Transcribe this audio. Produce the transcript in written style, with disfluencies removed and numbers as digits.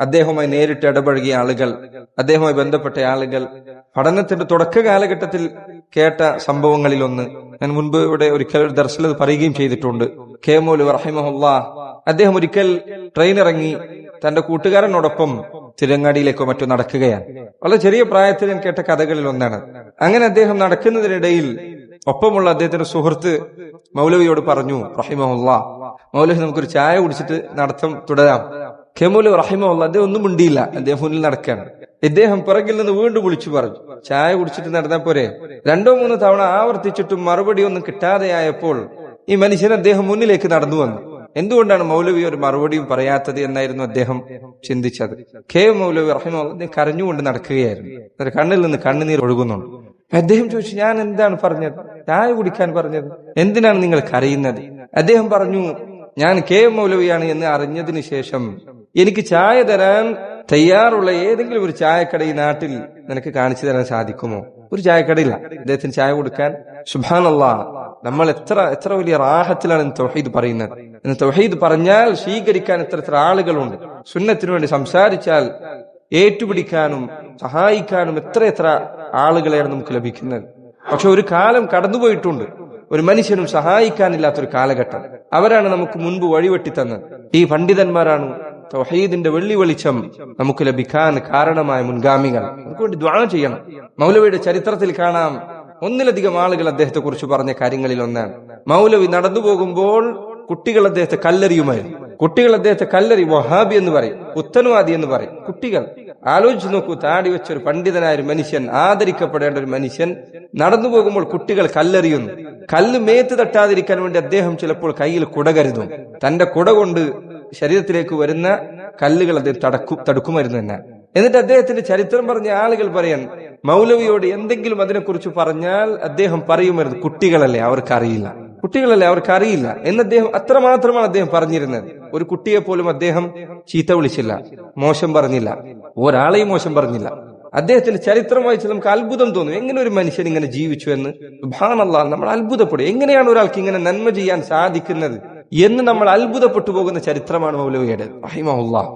അദ്ദേഹവുമായി നേരിട്ട് ഇടപഴകിയ ആളുകൾ, അദ്ദേഹവുമായി ബന്ധപ്പെട്ട ആളുകൾ, പഠനത്തിന്റെ തുടക്ക കാലഘട്ടത്തിൽ കേട്ട സംഭവങ്ങളിൽ ഒന്ന് ഞാൻ മുൻപ് ഇവിടെ ഒരിക്കൽ ഒരു ദർസിൽ പറയുകയും ചെയ്തിട്ടുണ്ട്. കെ മൗലവി റഹിമഹുല്ലാ അദ്ദേഹം ഒരിക്കൽ ട്രെയിൻ ഇറങ്ങി തന്റെ കൂട്ടുകാരനോടൊപ്പം തിരങ്ങാടിയിലേക്കോ മറ്റോ നടക്കുകയാണ്. വളരെ ചെറിയ പ്രായത്തിൽ ഞാൻ കേട്ട കഥകളിൽ ഒന്നാണ്. അങ്ങനെ അദ്ദേഹം നടക്കുന്നതിനിടയിൽ ഒപ്പമുള്ള അദ്ദേഹത്തിന്റെ സുഹൃത്ത് മൗലവിയോട് പറഞ്ഞു, റഹിമഹുല്ലാ, മൗലവി നമുക്കൊരു ചായ കുടിച്ചിട്ട് നടത്തം തുടരാം. കെ മൗലവി റഹിമഹുല്ലാ അദ്ദേഹം ഒന്നും മിണ്ടിയില്ല. അദ്ദേഹം മുന്നിൽ നടക്കുകയാണ്. ഇദ്ദേഹം പിറകിൽ നിന്ന് വീണ്ടും വിളിച്ചു പറഞ്ഞു, ചായ കുടിച്ചിട്ട് നടന്നാൽ പോരെ? 2-3 തവണ ആവർത്തിച്ചിട്ടും മറുപടി ഒന്നും കിട്ടാതെയായപ്പോൾ ഈ മനുഷ്യൻ അദ്ദേഹം മുന്നിലേക്ക് നടന്നു വന്നു. എന്തുകൊണ്ടാണ് മൗലവി ഒരു മറുപടിയും പറയാത്തത് എന്നായിരുന്നു അദ്ദേഹം ചിന്തിച്ചത്. കെ മൗലവി റഹിമഹുല്ലാ അദ്ദേഹം കരഞ്ഞുകൊണ്ട് നടക്കുകയായിരുന്നു. കണ്ണിൽ നിന്ന് കണ്ണുനീർ ഒഴുകുന്നുണ്ട്. അദ്ദേഹം ചോദിച്ചു, ഞാൻ എന്താണ് പറഞ്ഞത്? ചായ കുടിക്കാൻ പറഞ്ഞത്? എന്തിനാണ് നിങ്ങൾ കരയുന്നത്? അദ്ദേഹം പറഞ്ഞു, ഞാൻ കെ മൗലവിയാണ് എന്ന് അറിഞ്ഞതിന് ശേഷം എനിക്ക് ചായ തരാൻ തയ്യാറുള്ള ഏതെങ്കിലും ഒരു ചായക്കട ഈ നാട്ടിൽ നിനക്ക് കാണിച്ചു തരാൻ സാധിക്കുമോ? ഒരു ചായക്കടയില്ല അദ്ദേഹത്തിന് ചായ കൊടുക്കാൻ. സുബ്ഹാനല്ലാഹ്, നമ്മൾ എത്ര വലിയ റാഹത്തിലാണ് തൗഹീദ് പറയുന്നത്. തൗഹീദ് പറഞ്ഞാൽ സ്വീകരിക്കാൻ എത്ര ആളുകളുണ്ട്. സുന്നത്തിനു വേണ്ടി സംസാരിച്ചാൽ ഏറ്റുപിടിക്കാനും സഹായിക്കാനും എത്ര ആളുകളെയാണ് നമുക്ക് ലഭിക്കുന്നത്. പക്ഷെ ഒരു കാലം കടന്നുപോയിട്ടുണ്ട്, ഒരു മനുഷ്യനും സഹായിക്കാനില്ലാത്തൊരു കാലഘട്ടം. അവരാണ് നമുക്ക് മുൻപ് വഴിവെട്ടി തന്നത്. ഈ പണ്ഡിതന്മാരാണ് തൗഹീദിന്റെ വെള്ളി വെളിച്ചം നമുക്ക് ലഭിക്കാൻ കാരണമായ മുൻഗാമികൾ. നമുക്ക് വേണ്ടി ദുആ ചെയ്യണം. മൗലവിയുടെ ചരിത്രത്തിൽ കാണാം, ഒന്നിലധികം ആളുകൾ അദ്ദേഹത്തെ കുറിച്ച് പറഞ്ഞ കാര്യങ്ങളിൽ ഒന്നാണ്, മൗലവി നടന്നു പോകുമ്പോൾ കുട്ടികൾ അദ്ദേഹത്തെ കല്ലെറിയുമായിരുന്നു. കുട്ടികൾ അദ്ദേഹത്തെ കല്ലെറി വഹാബി എന്ന് പറയും, പുത്തൻവാദി എന്ന് പറയും. കുട്ടികൾ ആലോചിച്ചു നോക്കൂ, താടി വെച്ച ഒരു പണ്ഡിതനായ ഒരു മനുഷ്യൻ, ആദരിക്കപ്പെടേണ്ട ഒരു മനുഷ്യൻ നടന്നു പോകുമ്പോൾ കുട്ടികൾ കല്ലെറിയുന്നു. കല്ല് മേത്ത് തട്ടാതിരിക്കാൻ വേണ്ടി അദ്ദേഹം ചിലപ്പോൾ കയ്യിൽ കുട കരുതും. തന്റെ കുട കൊണ്ട് ശരീരത്തിലേക്ക് വരുന്ന കല്ലുകൾ അദ്ദേഹം തടുക്കുമായിരുന്നു തന്നെ. എന്നിട്ട് അദ്ദേഹത്തിന്റെ ചരിത്രം പറഞ്ഞ ആളുകൾ പറയാൻ, മൗലവിയോട് എന്തെങ്കിലും അതിനെക്കുറിച്ച് പറഞ്ഞാൽ അദ്ദേഹം പറയുമായിരുന്നു, കുട്ടികളല്ലേ അവർക്കറിയില്ല എന്ന് അദ്ദേഹം അത്രമാത്രമാണ് അദ്ദേഹം പറഞ്ഞിരുന്നത്. ഒരു കുട്ടിയെ പോലും അദ്ദേഹം ചീത്ത വിളിച്ചില്ല, മോശം പറഞ്ഞില്ല, ഒരാളെയും മോശം പറഞ്ഞില്ല. അദ്ദേഹത്തിന്റെ ചരിത്രം വായിച്ച് നമുക്ക് അത്ഭുതം തോന്നും, എങ്ങനെ ഒരു മനുഷ്യൻ ഇങ്ങനെ ജീവിച്ചു എന്ന്. സുബ്ഹാനല്ലാഹ്, നമ്മൾ അത്ഭുതപ്പെടും, എങ്ങനെയാണ് ഒരാൾക്ക് ഇങ്ങനെ നന്മ ചെയ്യാൻ സാധിക്കുന്നത് എന്ന് നമ്മൾ അത്ഭുതപ്പെട്ടു പോകുന്ന ചരിത്രമാണ് മൗലവിയുടെ റഹിമഹുല്ലാഹ്.